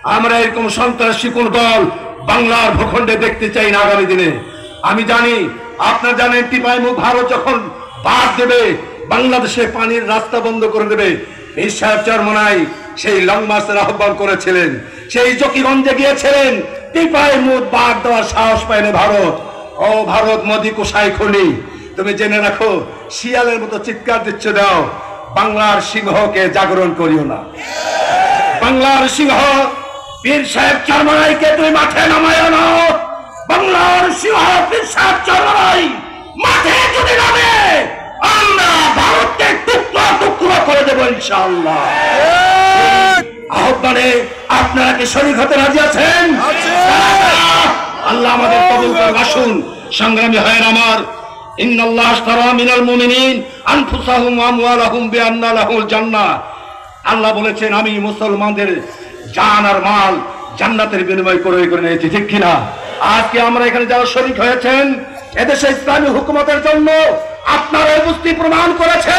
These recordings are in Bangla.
আমরা এরকম সন্ত্রাসী কোন দল বাংলার ভূখণ্ডে দেখতে চাই না আগামী দিনে। আমি জানি, আপনারা জানেন, টিপাইমুখ ভারত যখন বাদ দেবে, বাংলাদেশে পানির রাস্তা বন্ধ করে দেবে, পীর সাহেব চরমনাই সেই লং মার্চের আহ্বান করেছিলেন, সেই জকিগঞ্জে গিয়েছিলেন। টিপাইমুখ বাদ দেওয়ার সাহস পায়নি ভারত। ও ভারত, মোদি কোষাই খুলি, তুমি জেনে রাখো, শিয়ালের মতো চিৎকার দিচ্ছ দাও, বাংলার সিংহকে জাগরণ করিও না। বাংলার সিংহ পীর সাহেব চরমনাইকে তুমি মাঠে নামায় না। বাংলার সিংহ পীর সাহেব চরমনাই মাঠে যদি নামে, আমরা ভারতকে টুকরো টুকরো করে দেবো ইনশাআল্লাহ। আহ্বানে আপনারা কি শরীক হতে রাজি আছেন? আল্লাহ আমাদের কবুল করুন। আসুন সংগ্রামী ভাইয়ের আমার, ইন্নাল্লাহ আশতারা মিনাল মুমিনিন আনফুসাহুম ওয়া আমওয়ালাহুম বিআন্না লাহুল জান্নাহ। আল্লাহ বলেছেন, আমি মুসলমানদের জান আর মাল জান্নাতের বিনিময় ক্রয় করে নিয়েছি, ঠিক কিনা? আজকে আমরা এখানে যারা শরীক হয়েছেন, এদেশে ইসলামী হুকুমতের জন্য আপনারা উপস্থিত প্রমাণ করেছে।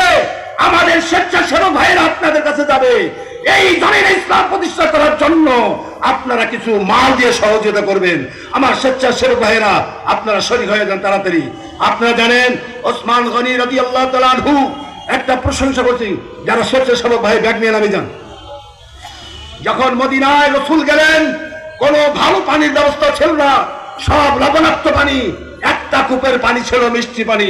আমাদের স্বেচ্ছাসেবক ভাইয়েরা আপনাদের কাছে যাবে, এই জমিনে ইসলাম প্রতিষ্ঠা করার জন্য আপনারা কিছু মাল দিয়ে সহযোগিতা করবেন। আমার স্বেচ্ছাসেবক ভাইয়েরা, আপনারা শরীক হয়ে যান তাড়াতাড়ি। আপনারা জানেন, ওসমান গনি রাদিয়াল্লাহু তাআলা আনহু একটা প্রশংসা করছি, যারা স্বেচ্ছাসেবক ভাই ব্যাগ নিয়ে নামে যান। যখন মদিনায় রাসূল গেলেন, কোনো ভালো পানির ব্যবস্থা ছিল না, সব লবণাক্ত পানি, একটা কূপের পানি ছিল মিষ্টি পানি।